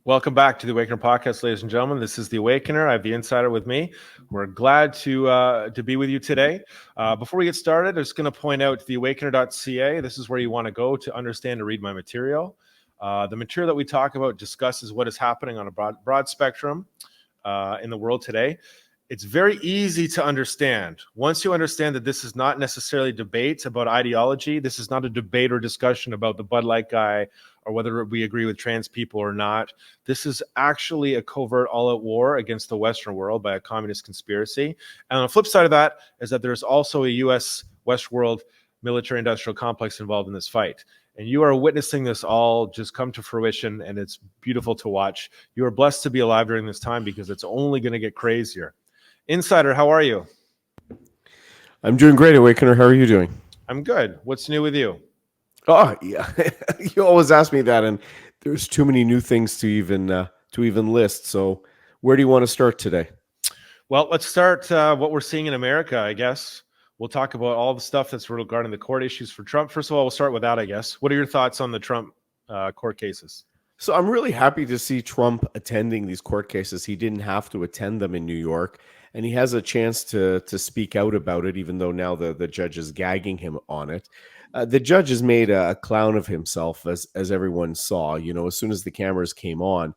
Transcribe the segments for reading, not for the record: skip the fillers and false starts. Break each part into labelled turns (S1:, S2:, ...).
S1: Welcome back to the Awakener podcast, ladies and gentlemen. This is the Awakener. I have the Insider with me. We're glad to be with you today. Before we get started, I'm just going to point out theawakener.ca. This is where you want to go to understand and read my material. The material that we talk about discusses what is happening on a broad spectrum in the world today. It's very easy to understand. Once you understand that this is not necessarily debate about ideology, this is not a debate or discussion about the Bud Light guy or whether we agree with trans people or not. This is actually a covert all-out war against the Western world by a communist conspiracy. And on the flip side of that is that there's also a U.S. West world military-industrial complex involved in this fight. And you are witnessing this all just come to fruition, and it's beautiful to watch. You are blessed to be alive during this time because it's only going to get crazier. Insider, how are you?
S2: I'm doing great, Awakener. How are you doing?
S1: I'm good. What's new with you?
S2: Oh, yeah. You always ask me that, and there's too many new things to even list. So where do you want to start today?
S1: Well, let's start what we're seeing in America, I guess. We'll talk about all the stuff that's regarding the court issues for Trump. First of all, we'll start with that, I guess. What are your thoughts on the Trump court cases?
S2: So I'm really happy to see Trump attending these court cases. He didn't have to attend them in New York, and he has a chance to speak out about it, even though now the judge is gagging him on it. The judge has made a clown of himself, as everyone saw. You know, as soon as the cameras came on.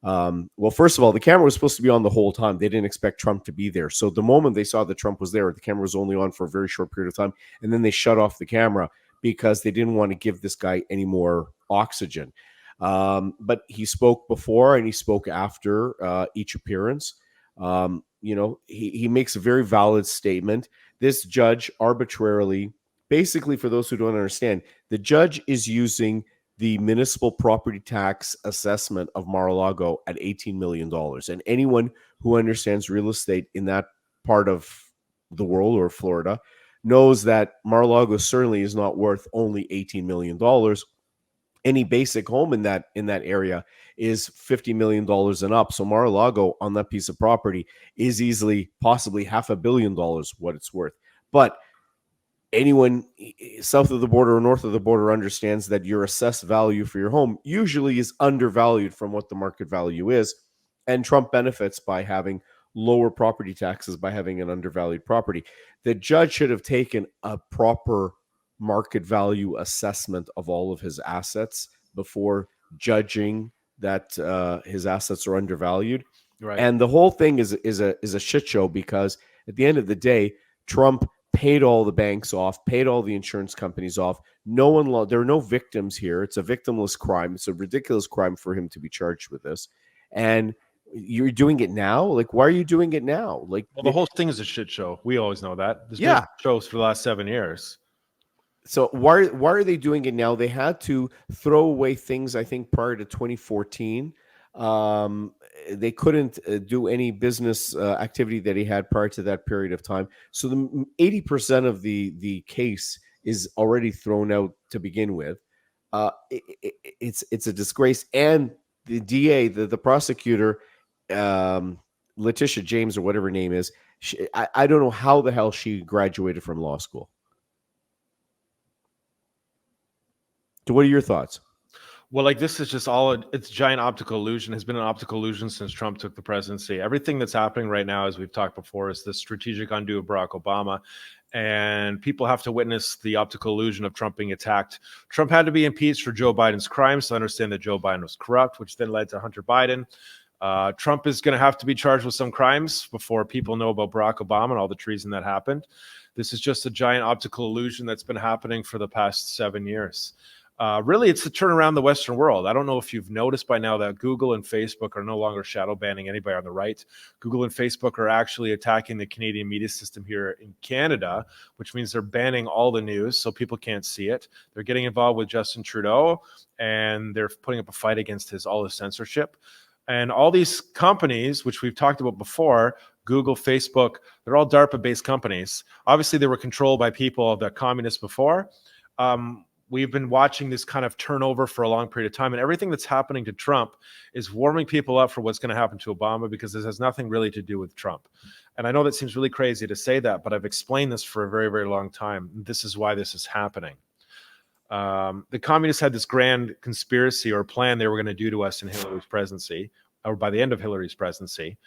S2: Well, first of all, the camera was supposed to be on the whole time. They didn't expect Trump to be there. So the moment they saw that Trump was there, the camera was only on for a very short period of time, and then they shut off the camera because they didn't want to give this guy any more oxygen. But he spoke before and he spoke after each appearance. He makes a very valid statement. This judge arbitrarily, basically, for those who don't understand, the judge is using the municipal property tax assessment of Mar-a-Lago at $18 million. And anyone who understands real estate in that part of the world or Florida knows that Mar-a-Lago certainly is not worth only $18 million. Any basic home in that area is $50 million and up. So Mar-a-Lago on that piece of property is easily, possibly $500 million what it's worth. But anyone south of the border or north of the border understands that your assessed value for your home usually is undervalued from what the market value is. And Trump benefits by having lower property taxes by having an undervalued property. The judge should have taken a proper market value assessment of all of his assets before judging that his assets are undervalued.
S1: Right.
S2: And the whole thing is a shit show because at the end of the day, Trump paid all the banks off, paid all the insurance companies off. There are no victims here. It's a victimless crime. It's a ridiculous crime for him to be charged with this. And you're doing it now? Like, why are you doing it now? Like,
S1: well, the whole thing is a shit show. We always know that. There's been shows for the last 7 years.
S2: So why are they doing it now? They had to throw away things, I think, prior to 2014. They couldn't do any business activity that he had prior to that period of time. So the 80% of the case is already thrown out to begin with. It's a disgrace. And the DA, the prosecutor, Letitia James or whatever her name is, I don't know how the hell she graduated from law school. So what are your thoughts?
S1: Well, like this is just it's giant optical illusion. Has been an optical illusion since Trump took the presidency. Everything that's happening right now, as we've talked before, is the strategic undo of Barack Obama. And people have to witness the optical illusion of Trump being attacked. Trump had to be impeached for Joe Biden's crimes to understand that Joe Biden was corrupt, which then led to Hunter Biden. Trump is going to have to be charged with some crimes before people know about Barack Obama and all the treason that happened. This is just a giant optical illusion that's been happening for the past 7 years. Really, it's to turn around the Western world. I don't know if you've noticed by now that Google and Facebook are no longer shadow banning anybody on the right. Google and Facebook are actually attacking the Canadian media system here in Canada, which means they're banning all the news so people can't see it. They're getting involved with Justin Trudeau, and they're putting up a fight against all his censorship. And all these companies, which we've talked about before, Google, Facebook, they're all DARPA-based companies. Obviously, they were controlled by people that communists before. We've been watching this kind of turnover for a long period of time, and everything that's happening to Trump is warming people up for what's going to happen to Obama, because this has nothing really to do with Trump. And I know that seems really crazy to say that, but I've explained this for a very, very long time. This is why this is happening. The communists had this grand conspiracy or plan they were going to do to us in Hillary's presidency, or by the end of Hillary's presidency.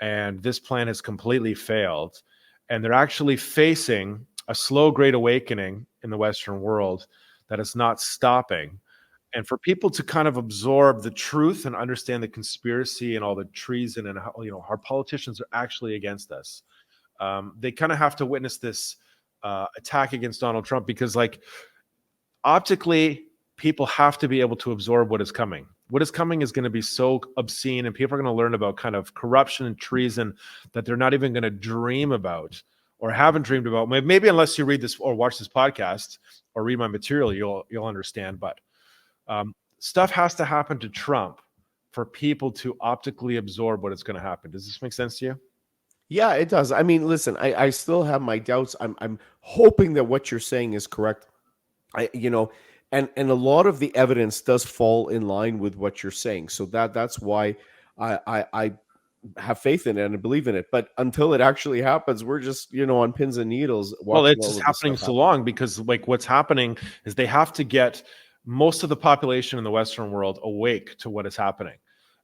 S1: And this plan has completely failed. And they're actually facing a slow, great awakening in the Western world that is not stopping. And for people to kind of absorb the truth and understand the conspiracy and all the treason and how, our politicians are actually against us, they kind of have to witness this attack against Donald Trump, because, like, optically, people have to be able to absorb what is coming. What is coming is going to be so obscene, and people are going to learn about kind of corruption and treason that they're not even going to dream about or haven't dreamed about. Maybe unless you read this or watch this podcast or read my material, you'll understand. But stuff has to happen to Trump for people to optically absorb what is going to happen. Does this make sense to you?
S2: Yeah, it does. I mean, listen, I still have my doubts. I'm hoping that what you're saying is correct. And a lot of the evidence does fall in line with what you're saying. So that's why I have faith in it and I believe in it. But until it actually happens, we're just, on pins and needles.
S1: Well, it's just happening so long because, like, what's happening is they have to get most of the population in the Western world awake to what is happening.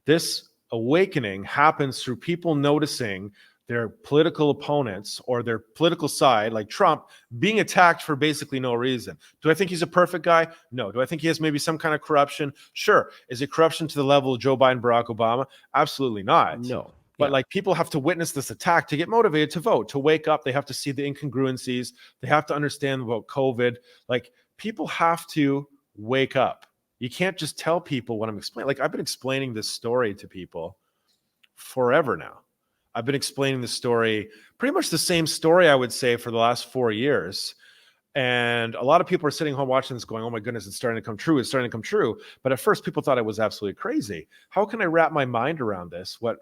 S1: This awakening happens through people noticing their political opponents or their political side, like Trump, being attacked for basically no reason. Do I think he's a perfect guy? No. Do I think he has maybe some kind of corruption? Sure. Is it corruption to the level of Joe Biden, Barack Obama? Absolutely not.
S2: No.
S1: But like, people have to witness this attack to get motivated to vote, to wake up. They have to see the incongruencies. They have to understand about COVID. Like, people have to wake up. You can't just tell people what I'm explaining. Like, I've been explaining this story to people forever now. I've been explaining the story, pretty much the same story, I would say, for the last 4 years. And a lot of people are sitting home watching this going, oh my goodness, it's starting to come true. It's starting to come true. But at first, people thought it was absolutely crazy. How can I wrap my mind around this? What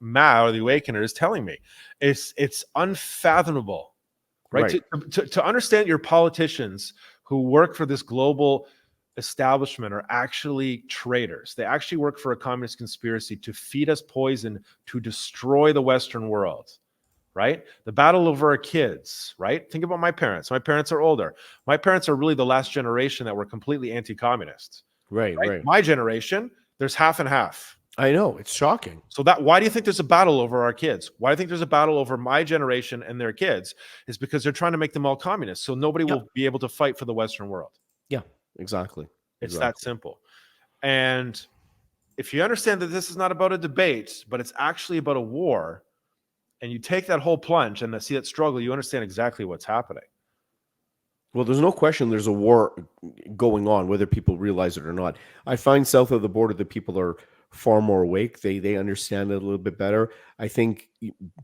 S1: Ma, or the Awakener, is telling me? It's unfathomable, right? To understand your politicians who work for this global establishment are actually traitors. They actually work for a communist conspiracy to feed us poison, to destroy the Western world, right? The battle over our kids, right? Think about my parents. My parents are older. My parents are really the last generation that were completely anti-communist.
S2: Right.
S1: My generation, there's half and half.
S2: I know, it's shocking.
S1: So why do you think there's a battle over our kids? Why do you think there's a battle over my generation and their kids? Is because they're trying to make them all communists. So nobody will be able to fight for the Western world.
S2: Yeah, exactly.
S1: It's that simple. And if you understand that this is not about a debate, but it's actually about a war, and you take that whole plunge and see that struggle, you understand exactly what's happening.
S2: Well, there's no question there's a war going on, whether people realize it or not. I find south of the border that people are far more awake. They understand it a little bit better. I think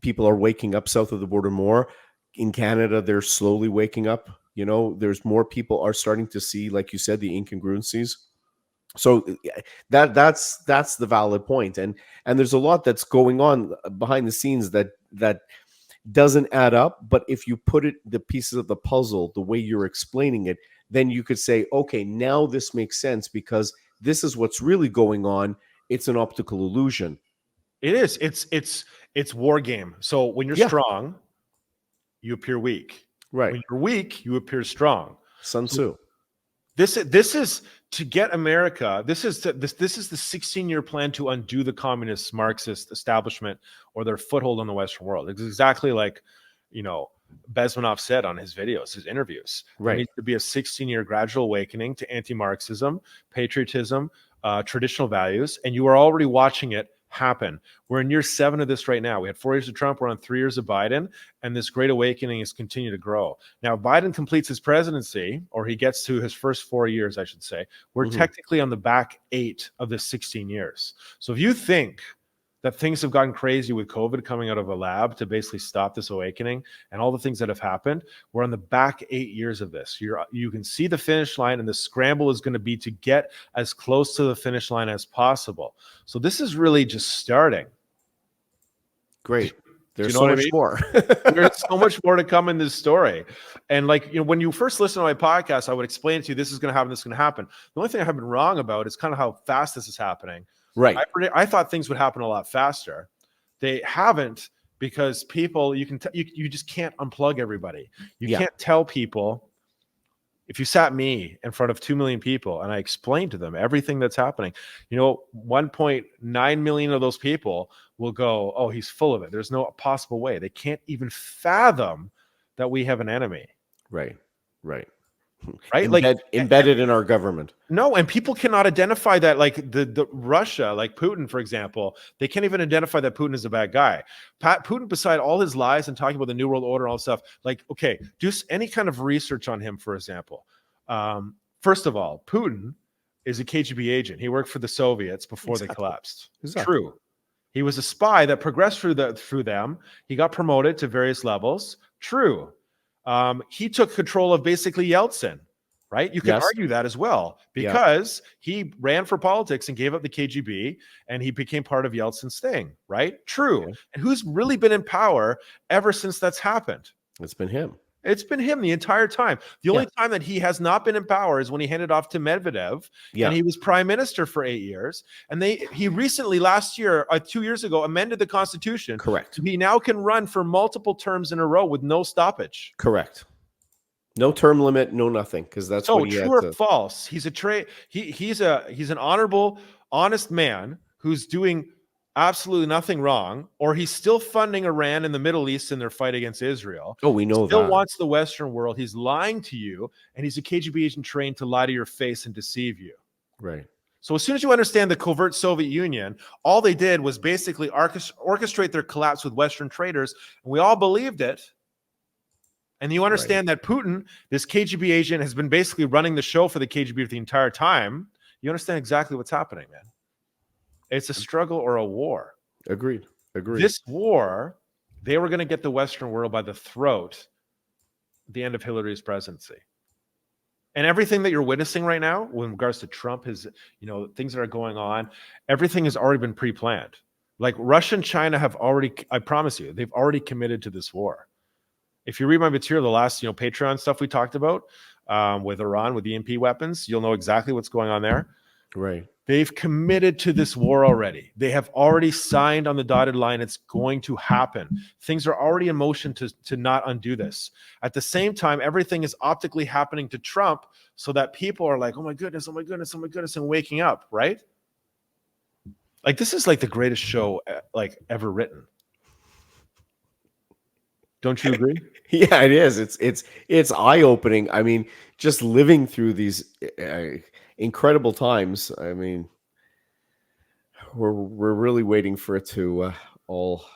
S2: people are waking up south of the border more. In Canada, they're slowly waking up. There's more people are starting to see, like you said, the incongruencies. So that's the valid point. And there's a lot that's going on behind the scenes that doesn't add up. But if you put the pieces of the puzzle the way you're explaining it, then you could say, okay, now this makes sense because this is what's really going on. It's an optical illusion.
S1: It is. It's war game. So when you're strong, you appear weak.
S2: Right.
S1: When you're weak, you appear strong.
S2: Sun Tzu.
S1: This is to get America. This is the 16-year plan to undo the communist Marxist establishment or their foothold on the Western world. It's exactly like, Bezmenov said on his videos, his interviews.
S2: Right.
S1: There needs to be a 16-year gradual awakening to anti-Marxism, patriotism, traditional values, and you are already watching it happen. We're in year 7 of this right now. We had 4 years of Trump. We're on 3 years of Biden, and this great awakening is continuing to grow. Now, if Biden completes his presidency, or he gets to his first 4 years, I should say, we're technically on the back 8 of this 16 years. So if you think that things have gotten crazy with COVID coming out of a lab to basically stop this awakening and all the things that have happened, we're on the back 8 years of this. You can see the finish line, and the scramble is going to be to get as close to the finish line as possible. So this is really just starting.
S2: Great. There's so much more.
S1: There's so much more to come in this story. And when you first listen to my podcast, I would explain to you, this is going to happen, this is going to happen. The only thing I have been wrong about is kind of how fast this is happening.
S2: Right.
S1: I thought things would happen a lot faster. They haven't, because people, you just can't unplug everybody. You can't tell people, If you sat me in front of 2 million people and I explained to them everything that's happening, 1.9 million of those people will go, oh, he's full of it. There's no possible way. They can't even fathom that we have an enemy.
S2: Right.
S1: Right? Like,
S2: Embedded in our government.
S1: no, and people cannot identify that, like the Russia, like Putin, for example, they can't even identify that Putin is a bad guy. Putin, beside all his lies and talking about the New World Order and all stuff, like, okay, do any kind of research on him, for example. First of all, Putin is a KGB agent. He worked for the Soviets before they collapsed.
S2: Exactly.
S1: True. He was a spy that progressed through them. He got promoted to various levels. True. He took control of basically Yeltsin. Right? You can argue that as well, because he ran for politics and gave up the KGB and he became part of Yeltsin's thing. Right? True. Yeah. And who's really been in power ever since that's happened?
S2: It's been him.
S1: It's been him the entire time. The only time that he has not been in power is when he handed off to Medvedev, and he was prime minister for 8 years. And he recently, last year, 2 years ago, amended the constitution.
S2: Correct.
S1: So he now can run for multiple terms in a row with no stoppage.
S2: Correct. No term limit, no nothing, because that's what he
S1: true or false. He's he's an honorable, honest man who's doing absolutely nothing wrong, or he's still funding Iran in the Middle East in their fight against Israel.
S2: Oh, we know
S1: still wants the Western world. He's lying to you, and he's a KGB agent trained to lie to your face and deceive you.
S2: Right.
S1: So as soon as you understand the covert Soviet Union, all they did was basically orchestrate their collapse with Western traders, and we all believed it. And you understand that Putin, this KGB agent, has been basically running the show for the KGB the entire time. You understand exactly what's happening, man. It's a struggle or a war.
S2: Agreed.
S1: This war, they were going to get the Western world by the throat at the end of Hillary's presidency. And everything that you're witnessing right now, with regards to Trump, things that are going on, everything has already been pre-planned. Like Russia and China have already, I promise you, they've already committed to this war. If you read my material, the last, Patreon stuff we talked about with Iran, with EMP weapons, you'll know exactly what's going on there.
S2: Right.
S1: They've committed to this war already. They have already signed on the dotted line. It's going to happen. Things are already in motion to not undo this. At the same time, everything is optically happening to Trump so that people are like, oh my goodness, and waking up, right? Like, this is like the greatest show like ever written. Don't you agree?
S2: Yeah, it is. It's eye-opening. I mean, just living through these incredible times. I mean, we're really waiting for it to all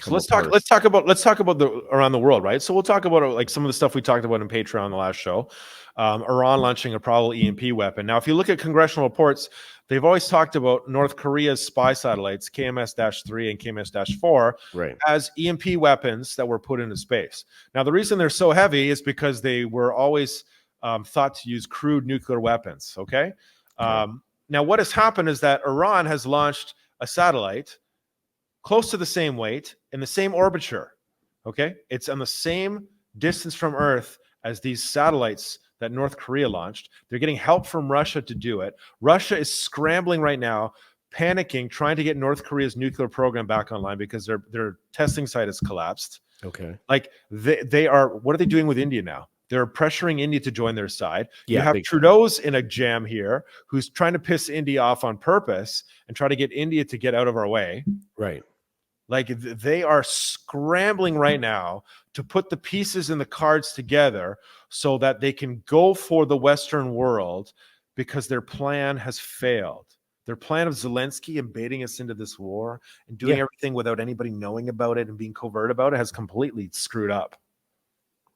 S1: So let's talk about the around the world, right? So we'll talk about like some of the stuff we talked about in Patreon the last show. Iran launching a probable EMP weapon. Now, if you look at congressional reports, they've always talked about North Korea's spy satellites, KMS-3 and KMS-4, as EMP weapons that were put into space. Now, the reason they're so heavy is because they were always thought to use crude nuclear weapons. Okay. Now, what has happened is that Iran has launched a satellite close to the same weight in the same orbiter. Okay. It's on the same distance from Earth as these satellites that North Korea launched. They're getting help from Russia to do it. Russia is scrambling right now, panicking, trying to get North Korea's nuclear program back online because their testing site has collapsed. Okay. Like they are, what are they doing with India now? They're pressuring India to join their side. You have Trudeau's in a jam here, who's trying to piss India off on purpose and try to get India to get out of our way.
S2: Right.
S1: Like they are scrambling right now to put the pieces and the cards together so that they can go for the Western world, because their plan has failed. Their plan of Zelensky and baiting us into this war and doing everything without anybody knowing about it and being covert about it has completely screwed up.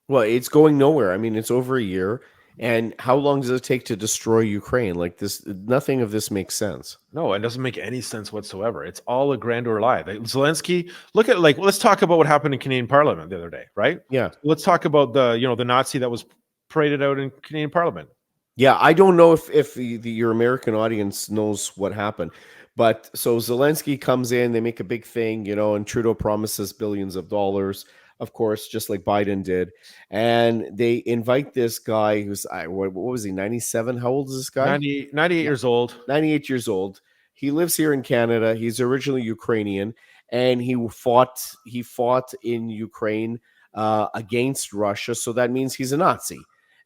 S2: Well, it's going nowhere. I mean, it's over a year. And how long does it take to destroy Ukraine? Like this, nothing of this makes sense.
S1: No, it doesn't make any sense whatsoever. It's all a grandeur lie. Zelensky, look at let's talk about what happened in Canadian Parliament the other day, right?
S2: Yeah.
S1: Let's talk about the Nazi that was paraded out in Canadian Parliament.
S2: Yeah, I don't know if your American audience knows what happened. But so Zelensky comes in, they make a big thing, and Trudeau promises billions of dollars, of course, just like Biden did. And they invite this guy who's, what was he, 97? How old is this guy?
S1: 98 years old.
S2: 98 years old. He lives here in Canada. He's originally Ukrainian, and he fought in Ukraine against Russia. So that means he's a Nazi.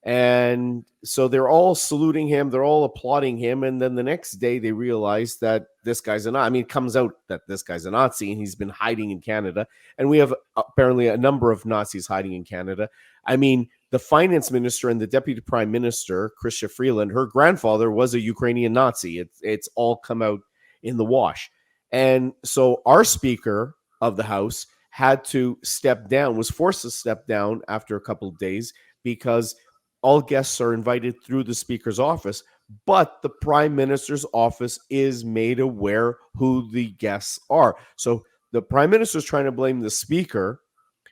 S2: And so they're all saluting him, they're all applauding him, and then the next day they realize that this guy's a Nazi. I mean, it comes out that this guy's a Nazi and he's been hiding in Canada, and we have apparently a number of Nazis hiding in Canada. I mean, the finance minister and the deputy prime minister, Chrystia Freeland, her grandfather was a Ukrainian Nazi. It's all come out in the wash. And so our speaker of the House had to step down, was forced to step down after a couple of days, because all guests are invited through the speaker's office, but the prime minister's office is made aware who the guests are. So the prime minister is trying to blame the speaker,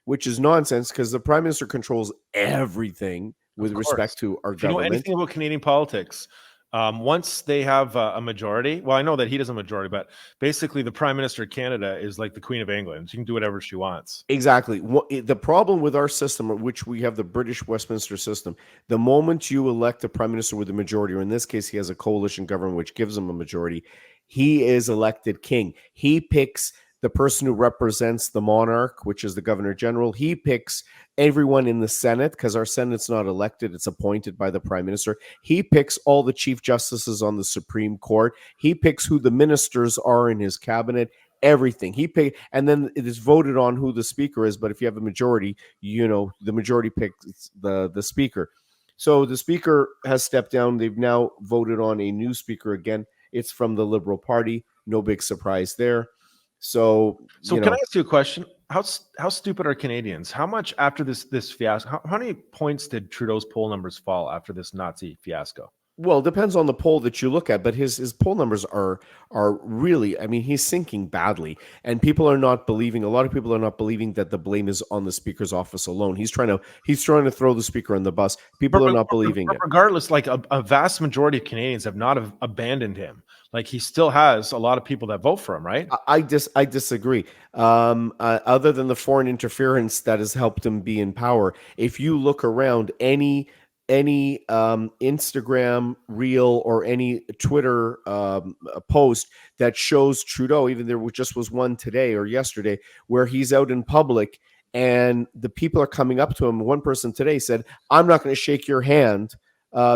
S2: which is nonsense, because the prime minister controls everything with respect to our
S1: If you know
S2: government.
S1: anything about Canadian politics, once they have a majority, well, I know that he doesn't have a majority, but basically the Prime Minister of Canada is like the Queen of England. She can do whatever she wants.
S2: Exactly. The problem with our system, which we have the British Westminster system, the moment you elect a prime minister with a majority, or in this case, he has a coalition government, which gives him a majority, he is elected king. He picks the person who represents the monarch, which is the governor general. He picks everyone in the Senate, because our Senate's not elected, it's appointed by the prime minister. He picks all the chief justices on the Supreme Court. He picks who the ministers are in his cabinet. Everything he paid, and then it is voted on who the speaker is. But if you have a majority, the majority picks the speaker. So the speaker has stepped down. They've now voted on a new speaker again. It's from the Liberal Party. No big surprise there. So
S1: can I ask you a question? How stupid are Canadians? How much after this fiasco? How many points did Trudeau's poll numbers fall after this Nazi fiasco?
S2: Well, it depends on the poll that you look at, but his poll numbers are really, I mean, he's sinking badly, and people are not believing. A lot of people are not believing that the blame is on the speaker's office alone. He's trying to throw the speaker on the bus. People are not believing it.
S1: Regardless, like a vast majority of Canadians have not abandoned him. Like, he still has a lot of people that vote for him, right?
S2: I disagree. Other than the foreign interference that has helped him be in power, if you look around, any Instagram reel or any Twitter post that shows Trudeau, even there just was one today or yesterday where he's out in public and the people are coming up to him. One person today said, "I'm not going to shake your hand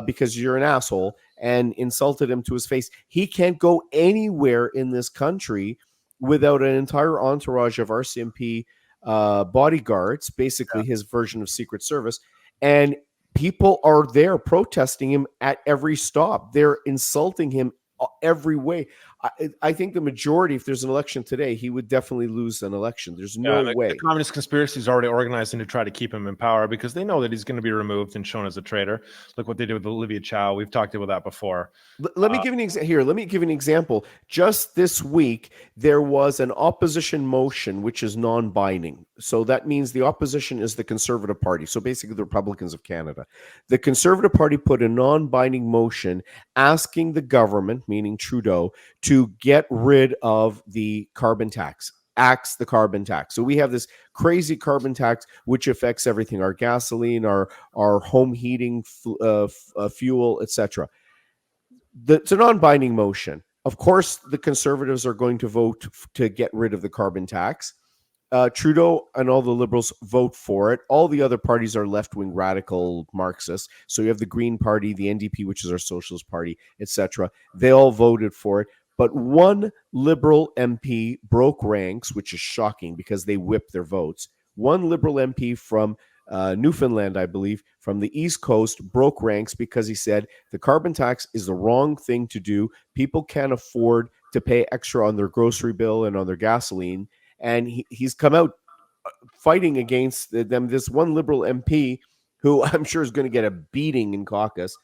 S2: because you're an asshole," and insulted him to his face. He can't go anywhere in this country without an entire entourage of RCMP bodyguards, basically his version of Secret Service. And people are there protesting him at every stop. They're insulting him every way. I think the majority, if there's an election today, he would definitely lose an election. There's no way.
S1: The communist conspiracy is already organizing to try to keep him in power because they know that he's going to be removed and shown as a traitor. Look what they did with Olivia Chow. We've talked about that before.
S2: Let me give you an example. Just this week, there was an opposition motion which is non-binding. So that means the opposition is the Conservative Party. So basically, the Republicans of Canada. The Conservative Party put a non-binding motion asking the government, meaning Trudeau, to get rid of the carbon tax. Axe the carbon tax. So we have this crazy carbon tax which affects everything: our gasoline, our home heating, fuel, etc. It's a non-binding motion. Of course, the Conservatives are going to vote to get rid of the carbon tax. Trudeau and all the Liberals vote for it. All the other parties are left-wing radical Marxists. So you have the Green Party, the NDP, which is our Socialist Party, etc. They all voted for it. But one Liberal MP broke ranks, which is shocking because they whipped their votes. One Liberal MP from Newfoundland, I believe, from the East Coast, broke ranks because he said the carbon tax is the wrong thing to do. People can't afford to pay extra on their grocery bill and on their gasoline. And he's come out fighting against them. This one Liberal MP, who I'm sure is going to get a beating in caucus,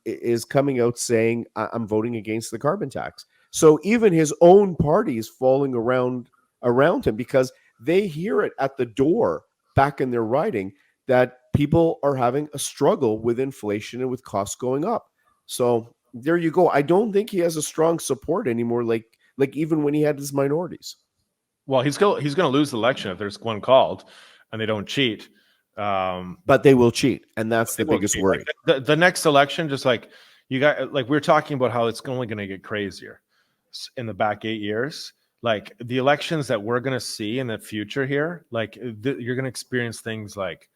S2: is coming out saying, I'm voting against the carbon tax. So even his own party is falling around him because they hear it at the door back in their riding that people are having a struggle with inflation and with costs going up. So there you go. I don't think he has a strong support anymore, like even when he had his minorities.
S1: Well, he's going to lose the election if there's one called and they don't cheat.
S2: But they will cheat, and that's the biggest worry.
S1: Like the next election, just like you got, like we're talking about how it's only going to get crazier in the back 8 years. Like the elections that we're going to see in the future here, like you're going to experience things like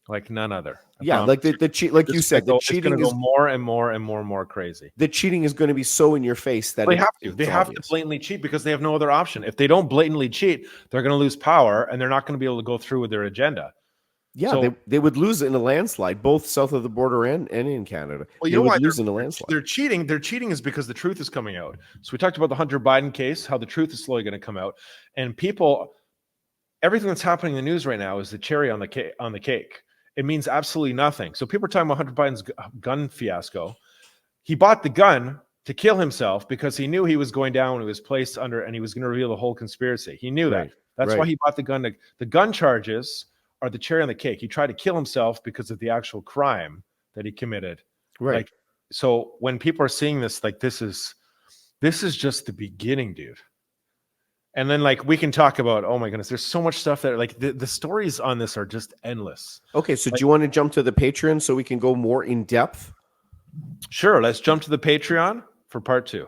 S1: like none other. I
S2: Yeah,
S1: promise
S2: like the cheat, like you said, the
S1: it's going
S2: cheating
S1: to go
S2: is
S1: more and more and more and more crazy.
S2: the cheating is going to be so in your face that
S1: They have to.
S2: it's
S1: They have to
S2: obvious.
S1: blatantly cheat because they have no other option. If they don't blatantly cheat, they're going to lose power and they're not going to be able to go through with their agenda.
S2: Yeah,
S1: So,
S2: they would lose in a landslide, both south of the border and in Canada.
S1: well, you
S2: They
S1: know
S2: would
S1: why
S2: lose in a landslide.
S1: they're cheating? They're cheating is because the truth is coming out. So we talked about the Hunter Biden case, how the truth is slowly going to come out, and people, everything that's happening in the news right now is the cherry on the cake. It means absolutely nothing. So people are talking about Hunter Biden's gun fiasco. He bought the gun to kill himself because he knew he was going down when he was placed under, and he was going to reveal the whole conspiracy. He knew that.
S2: Right,
S1: That's why
S2: right.
S1: he bought the gun. The gun charges are the cherry on the cake. He tried to kill himself because of the actual crime that he committed.
S2: Right.
S1: Like, so when people are seeing this, like this is just the beginning, dude. And then like we can talk about, oh my goodness, there's so much stuff that like the stories on this are just endless.
S2: Okay, so do you want to jump to the Patreon so we can go more in depth?
S1: Sure, let's jump to the Patreon for part 2.